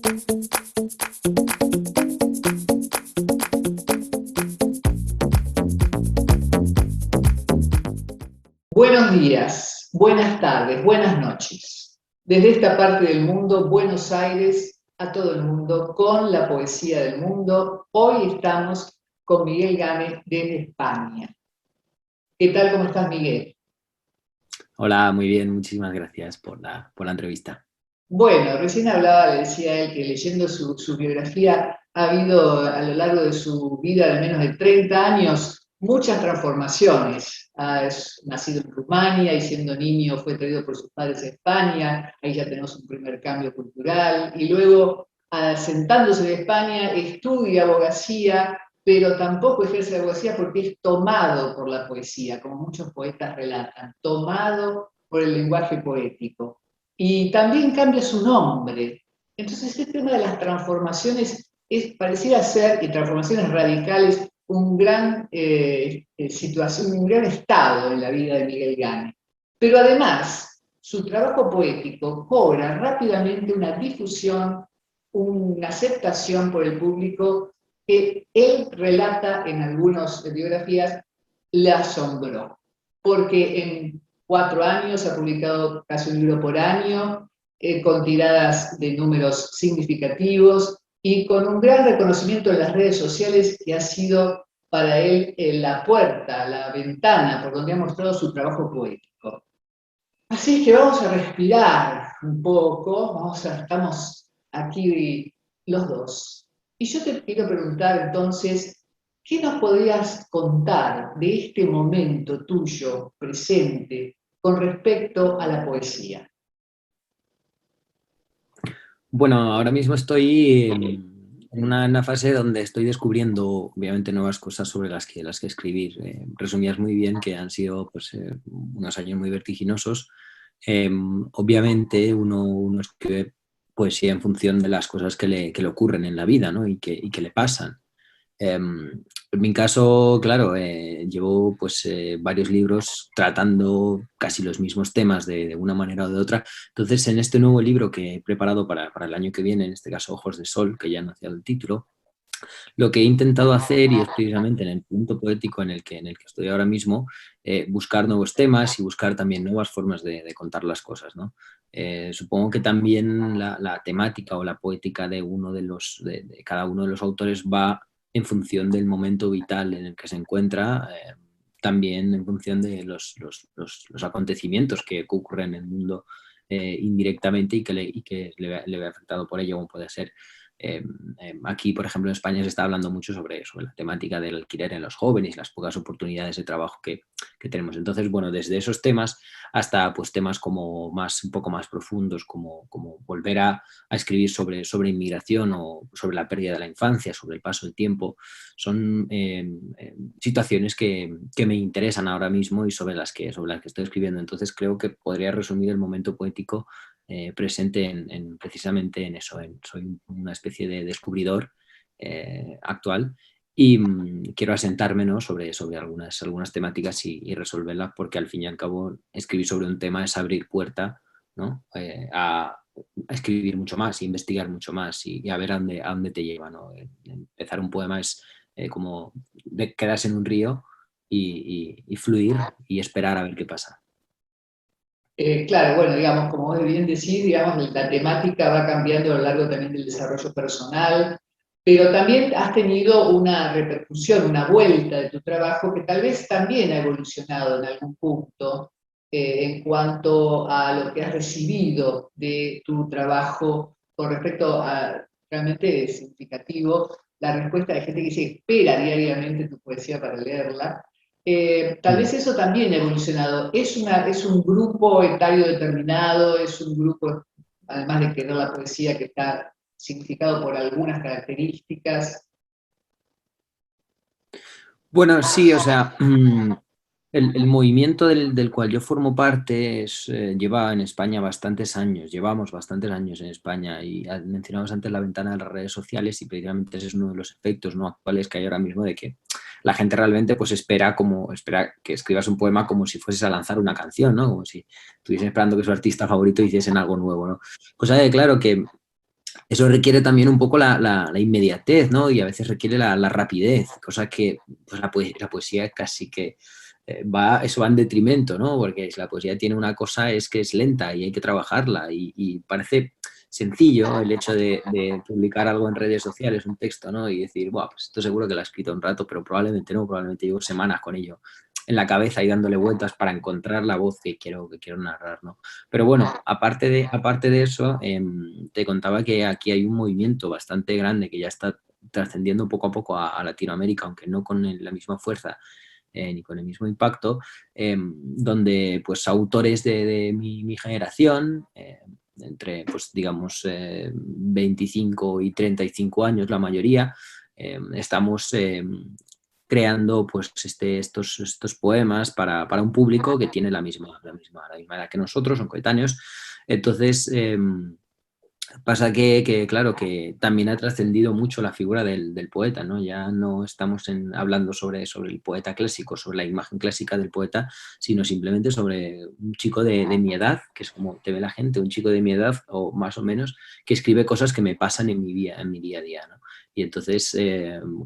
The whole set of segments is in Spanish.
Buenos días, buenas tardes, buenas noches. Desde esta parte del mundo, Buenos Aires, a todo el mundo, con la poesía del mundo. Hoy estamos con Miguel Gámez desde España. ¿Qué tal? ¿Cómo estás, Miguel? Hola, muy bien, muchísimas gracias por la entrevista. Bueno, recién hablaba, le decía a él que leyendo su biografía ha habido a lo largo de su vida de menos de 30 años muchas transformaciones. Es nacido en Rumania y siendo niño fue traído por sus padres a España, ahí ya tenemos un primer cambio cultural, y luego asentándose en España estudia abogacía, pero tampoco ejerce abogacía porque es tomado por la poesía, como muchos poetas relatan, tomado por el lenguaje poético. Y también cambia su nombre. Entonces, este tema de las transformaciones pareciera ser, y transformaciones radicales, un gran situación, un gran estado en la vida de Miguel Gámez. Pero además, su trabajo poético cobra rápidamente una difusión, una aceptación por el público que él relata en algunas biografías, le asombró. Porque en 4 años ha publicado casi un libro por año, con tiradas de números significativos y con un gran reconocimiento en las redes sociales que ha sido para él la puerta, la ventana por donde ha mostrado su trabajo poético. Así que vamos a respirar un poco, estamos aquí los dos. Y yo te quiero preguntar entonces, ¿qué nos podrías contar de este momento tuyo, presente, con respecto a la poesía? Bueno, ahora mismo estoy en una fase donde estoy descubriendo, obviamente, nuevas cosas sobre las que escribir. Resumías muy bien que han sido pues, unos años muy vertiginosos. Obviamente uno escribe poesía en función de las cosas que le ocurren en la vida, ¿no? y que le pasan. En mi caso, claro, llevo pues varios libros tratando casi los mismos temas de una manera o de otra. Entonces, en este nuevo libro que he preparado para el año que viene, en este caso Ojos de Sol, que ya ha anunciado el título, lo que he intentado hacer, y es precisamente en el punto poético en el que estoy ahora mismo, buscar nuevos temas y buscar también nuevas formas de contar las cosas, ¿no? Supongo que también la temática o la poética de cada uno de los autores va en función del momento vital en el que se encuentra, también en función de los acontecimientos que ocurren en el mundo indirectamente y que le ve afectado por ello, como puede ser aquí, por ejemplo, en España se está hablando mucho sobre la temática del alquiler en los jóvenes, las pocas oportunidades de trabajo que tenemos. Entonces, bueno, desde esos temas hasta pues, temas como un poco más profundos, como volver a escribir sobre inmigración o sobre la pérdida de la infancia, sobre el paso del tiempo, son situaciones que me interesan ahora mismo y sobre las que estoy escribiendo. Entonces, creo que podría resumir el momento poético presente precisamente en eso. Soy una especie de descubridor actual y quiero asentarme, ¿no? sobre algunas temáticas y resolverlas, porque al fin y al cabo escribir sobre un tema es abrir puerta, ¿no? A escribir mucho más, investigar mucho más y a ver a dónde te lleva, ¿no? Empezar un poema es como quedarse en un río y fluir y esperar a ver qué pasa. Claro, bueno, digamos, como vos bien decís, digamos, la temática va cambiando a lo largo también del desarrollo personal, pero también has tenido una repercusión, una vuelta de tu trabajo que tal vez también ha evolucionado en algún punto en cuanto a lo que has recibido de tu trabajo con respecto a, realmente es significativo, la respuesta de gente que se espera diariamente tu poesía para leerla. Tal vez eso también ha evolucionado. Es un grupo etario determinado, es un grupo, además de querer la poesía, que está significado por algunas características. Bueno, sí, o sea, el movimiento del cual yo formo parte lleva en España bastantes años, llevamos bastantes años en España y mencionamos antes la ventana de las redes sociales y precisamente ese es uno de los efectos, ¿no?, actuales que hay ahora mismo, de que la gente realmente pues espera que escribas un poema como si fueses a lanzar una canción, ¿no? Como si estuviesen esperando que su artista favorito hiciesen algo nuevo, ¿no? Cosa de claro que eso requiere también un poco la inmediatez, ¿no? Y a veces requiere la rapidez, cosa que pues la poesía casi que eso va en detrimento, ¿no? Porque la poesía tiene una cosa, es que es lenta y hay que trabajarla y parece sencillo el hecho de publicar algo en redes sociales, un texto, ¿no? Y decir, bueno, pues esto seguro que lo he escrito un rato, pero probablemente no, probablemente llevo semanas con ello en la cabeza y dándole vueltas para encontrar la voz que quiero narrar, ¿no? Pero bueno, aparte de eso, te contaba que aquí hay un movimiento bastante grande que ya está trascendiendo poco a poco a Latinoamérica, aunque no con la misma fuerza ni con el mismo impacto, donde pues autores de mi generación, entre pues digamos 25 y 35 años la mayoría, estamos creando pues estos poemas para un público que tiene la misma edad que nosotros, son coetáneos. Entonces, pasa claro, que también ha trascendido mucho la figura del poeta, ¿no? Ya no estamos hablando sobre el poeta clásico, sobre la imagen clásica del poeta, sino simplemente sobre un chico de mi edad, que es como te ve la gente, un chico de mi edad o más o menos, que escribe cosas que me pasan en mi día a día, ¿no? Y entonces,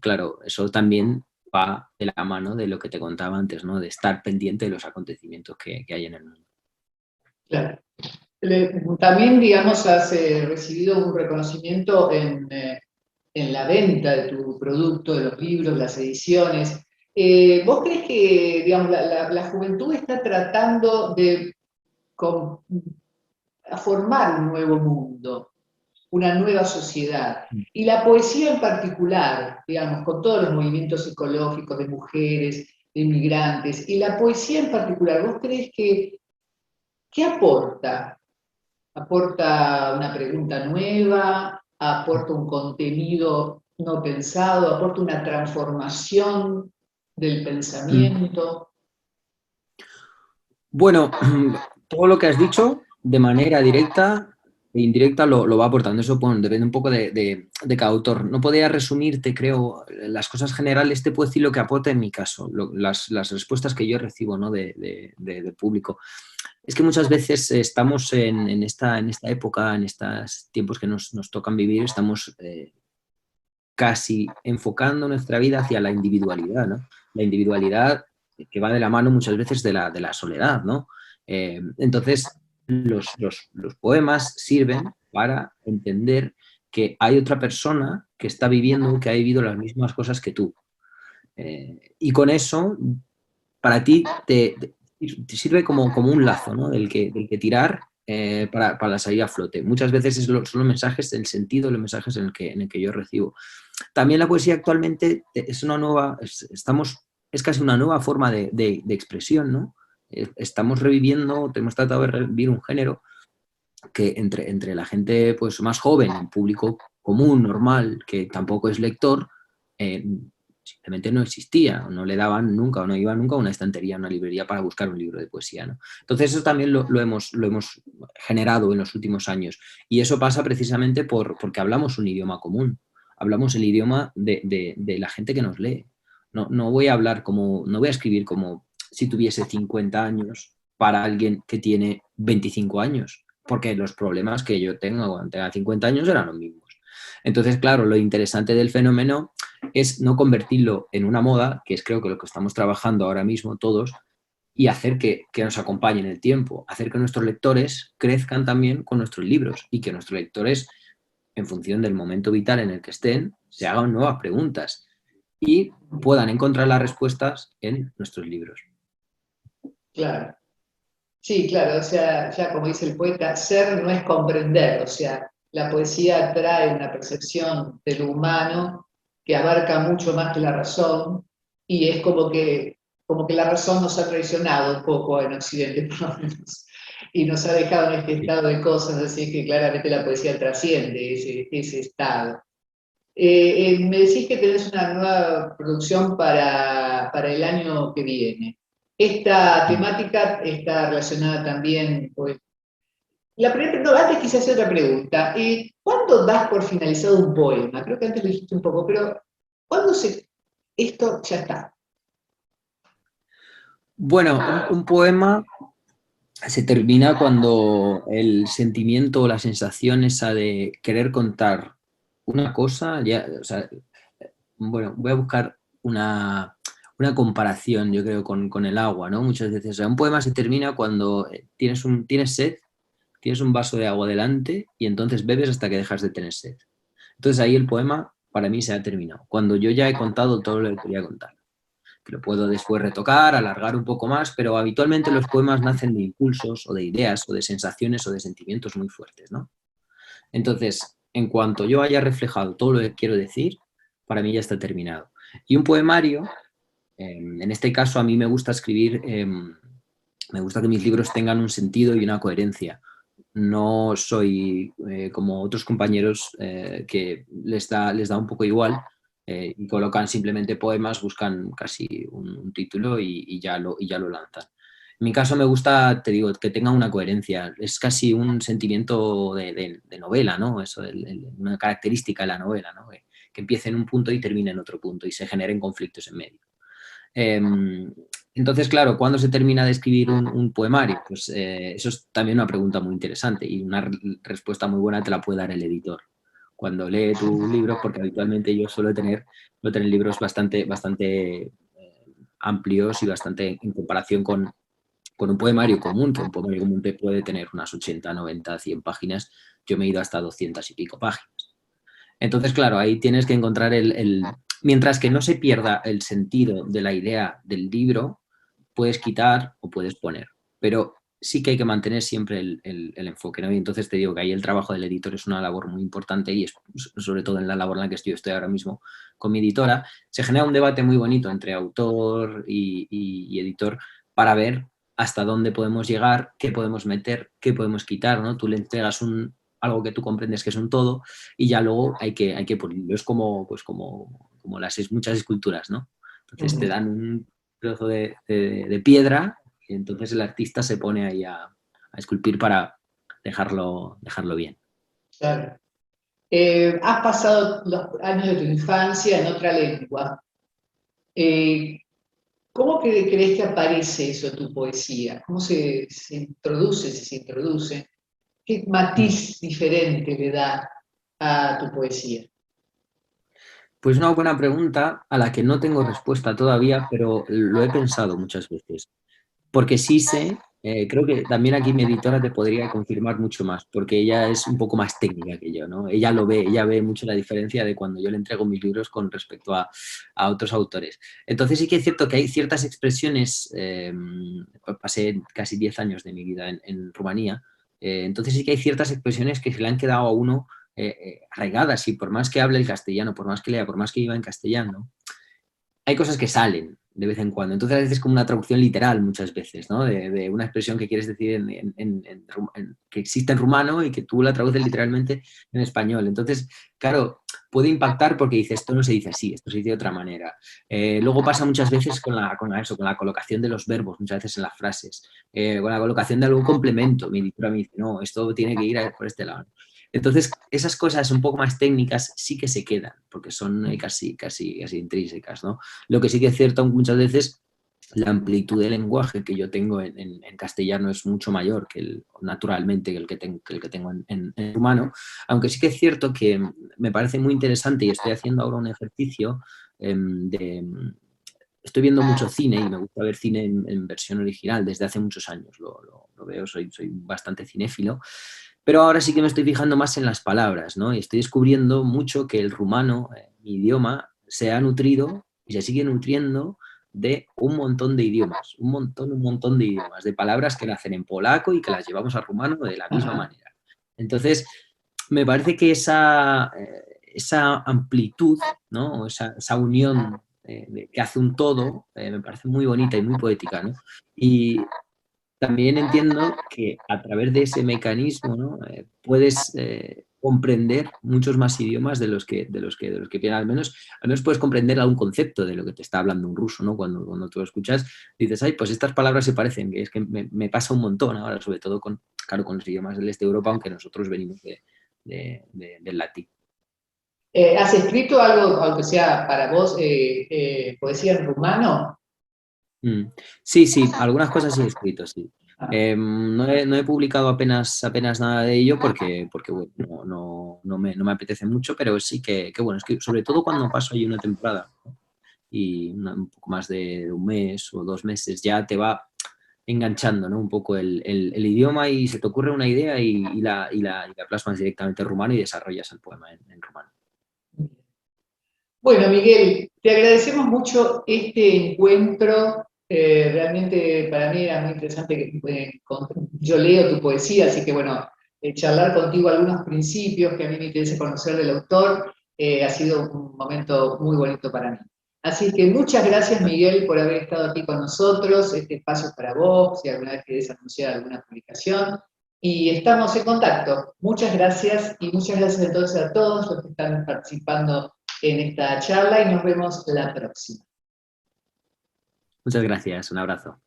claro, eso también va de la mano de lo que te contaba antes, ¿no? De estar pendiente de los acontecimientos que hay en el mundo. Claro. También, digamos, has recibido un reconocimiento en la venta de tu producto, de los libros, las ediciones. ¿Vos crees que, digamos, la juventud está tratando de con- formar un nuevo mundo, una nueva sociedad? Y la poesía en particular, digamos, con todos los movimientos ecológicos de mujeres, de inmigrantes, y la poesía en particular, ¿vos crees que qué aporta? ¿Aporta una pregunta nueva? ¿Aporta un contenido no pensado? ¿Aporta una transformación del pensamiento? Bueno, todo lo que has dicho de manera directa e indirecta lo va aportando. Eso bueno, depende un poco de cada autor. No podría resumirte, creo, las cosas generales. Te puedo decir lo que aporta en mi caso, las respuestas que yo recibo, ¿no? del público. Es que muchas veces estamos en esta época, en estos tiempos que nos tocan vivir, estamos casi enfocando nuestra vida hacia la individualidad, ¿no? La individualidad que va de la mano muchas veces de la soledad, ¿no? Entonces, los poemas sirven para entender que hay otra persona que está viviendo, que ha vivido las mismas cosas que tú. Y con eso, para ti, te sirve como un lazo, ¿no? Del que tirar para salir a flote. Muchas veces son los mensajes, el sentido de los mensajes en el que yo recibo. También la poesía actualmente es una nueva, es casi una nueva forma de expresión, ¿no? Estamos reviviendo, hemos tratado de revivir un género que entre la gente pues, más joven, el público común, normal, que tampoco es lector, eh, simplemente no existía, no le daban nunca o no iba nunca a una estantería, a una librería para buscar un libro de poesía, ¿no? Entonces eso también lo hemos generado en los últimos años y eso pasa precisamente porque hablamos un idioma común, hablamos el idioma de la gente que nos lee. No voy a hablar no voy a escribir como si tuviese 50 años para alguien que tiene 25 años, porque los problemas que yo tengo cuando tenga 50 años eran los mismos. Entonces, claro, lo interesante del fenómeno es no convertirlo en una moda, que es creo que lo que estamos trabajando ahora mismo todos, y hacer que nos acompañe en el tiempo, hacer que nuestros lectores crezcan también con nuestros libros y que nuestros lectores, en función del momento vital en el que estén, se hagan nuevas preguntas y puedan encontrar las respuestas en nuestros libros. Claro. Sí, claro, o sea, ya como dice el poeta, ser no es comprender, o sea, la poesía trae una percepción de lo humano que abarca mucho más que la razón y es como que la razón nos ha traicionado un poco en Occidente, por lo menos, y nos ha dejado en este estado de cosas, así que claramente la poesía trasciende ese estado. Me decís que tenés una nueva producción para el año que viene. Esta temática está relacionada también, pues, no, antes quise hacer otra pregunta. ¿Cuándo das por finalizado un poema? Creo que antes lo dijiste un poco, pero esto ya está? Bueno, un poema se termina cuando el sentimiento o la sensación esa de querer contar una cosa, ya, o sea, bueno, voy a buscar una comparación, yo creo, con el agua, ¿no? Muchas veces, o sea, un poema se termina cuando tienes sed, tienes un vaso de agua delante y entonces bebes hasta que dejas de tener sed. Entonces ahí el poema para mí se ha terminado, cuando yo ya he contado todo lo que quería contar. Que lo puedo después retocar, alargar un poco más, pero habitualmente los poemas nacen de impulsos o de ideas o de sensaciones o de sentimientos muy fuertes, ¿no? Entonces, en cuanto yo haya reflejado todo lo que quiero decir, para mí ya está terminado. Y un poemario, en este caso a mí me gusta escribir, me gusta que mis libros tengan un sentido y una coherencia. No soy como otros compañeros que les da un poco igual y colocan simplemente poemas, buscan casi un título y ya lo lanzan. En mi caso me gusta, te digo, que tenga una coherencia. Es casi un sentimiento de novela, ¿no? Eso, una característica de la novela, ¿no? Que empiece en un punto y termine en otro punto y se generen conflictos en medio. Entonces, claro, ¿cuándo se termina de escribir un poemario? Pues eso es también una pregunta muy interesante y una respuesta muy buena te la puede dar el editor. Cuando lee tu libro, porque habitualmente yo suelo tener libros bastante amplios y bastante en comparación con un poemario común, que un poemario común te puede tener unas 80, 90, 100 páginas, yo me he ido hasta 200 y pico páginas. Entonces, claro, ahí tienes que encontrar Mientras que no se pierda el sentido de la idea del libro, puedes quitar o puedes poner. Pero sí que hay que mantener siempre el enfoque, ¿no? Y entonces te digo que ahí el trabajo del editor es una labor muy importante y es, sobre todo en la labor en la que estoy ahora mismo con mi editora, se genera un debate muy bonito entre autor y editor para ver hasta dónde podemos llegar, qué podemos meter, qué podemos quitar, ¿no? Tú le entregas algo que tú comprendes que es un todo y ya luego hay que pulirlo. Es como, pues como muchas esculturas, ¿no? Entonces te Ujú. dan un trozo de piedra y entonces el artista se pone ahí a esculpir para dejarlo bien. Claro. Has pasado los años de tu infancia en otra lengua. Eh, ¿Cómo crees que aparece eso, tu poesía? ¿Cómo se introduce, si se introduce? ¿Qué matiz diferente le da a tu poesía? Pues una buena pregunta a la que no tengo respuesta todavía, pero lo he pensado muchas veces. Porque sí sé, creo que también aquí mi editora te podría confirmar mucho más, porque ella es un poco más técnica que yo, ¿no? Ella lo ve, ella ve mucho la diferencia de cuando yo le entrego mis libros con respecto a otros autores. Entonces sí que es cierto que hay ciertas expresiones, pasé casi 10 años de mi vida en Rumanía, entonces sí que hay ciertas expresiones que se le han quedado a uno arraigadas y por más que hable el castellano, por más que lea, por más que viva en castellano, hay cosas que salen de vez en cuando. Entonces a veces es como una traducción literal muchas veces, ¿no? De una expresión que quieres decir que existe en rumano y que tú la traduces literalmente en español. Entonces, claro, puede impactar porque dices, esto no se dice así, esto se dice de otra manera. Luego pasa muchas veces con la colocación de los verbos, muchas veces en las frases, con la colocación de algún complemento. Mi editora me dice, no, esto tiene que ir por este lado. Entonces, esas cosas un poco más técnicas sí que se quedan, porque son casi intrínsecas, ¿no? Lo que sí que es cierto muchas veces, la amplitud de lenguaje que yo tengo en castellano es mucho mayor naturalmente que el que tengo en rumano, aunque sí que es cierto que me parece muy interesante y estoy haciendo ahora un ejercicio de... Estoy viendo mucho cine y me gusta ver cine en versión original desde hace muchos años, lo veo, soy bastante cinéfilo, pero ahora sí que me estoy fijando más en las palabras, ¿no? Y estoy descubriendo mucho que el rumano, mi idioma, se ha nutrido y se sigue nutriendo de un montón de idiomas, un montón de idiomas, de palabras que nacen en polaco y que las llevamos al rumano de la misma Ajá. manera. Entonces, me parece que esa amplitud, ¿no? Esa unión que hace un todo, me parece muy bonita y muy poética, ¿no? Y también entiendo que a través de ese mecanismo, ¿no? Puedes comprender muchos más idiomas de los que al menos puedes comprender algún concepto de lo que te está hablando un ruso, ¿no? Cuando tú lo escuchas, dices, ay, pues estas palabras se parecen, que es que me pasa un montón ahora, sobre todo claro, con los idiomas del este de Europa, aunque nosotros venimos del latín. ¿Has escrito algo, aunque sea para vos, poesía en rumano? Mm. Sí, sí, algunas cosas sí he escrito, sí. No he publicado apenas nada de ello porque bueno, no me apetece mucho, pero sí que bueno, es que sobre todo cuando paso ahí una temporada, ¿no? Y un poco más de un mes o 2 meses, ya te va enganchando, ¿no? Un poco el idioma y se te ocurre una idea y la plasmas directamente en rumano y desarrollas el poema en rumano. Bueno, Miguel, te agradecemos mucho este encuentro. Realmente para mí era muy interesante yo leo tu poesía, así que bueno, charlar contigo algunos principios que a mí me interesa conocer del autor ha sido un momento muy bonito para mí. Así que muchas gracias, Miguel, por haber estado aquí con nosotros. Este espacio es para vos, si alguna vez querés anunciar alguna publicación. Y estamos en contacto. Muchas gracias y muchas gracias entonces a todos los que están participando en esta charla y nos vemos la próxima. Muchas gracias, un abrazo.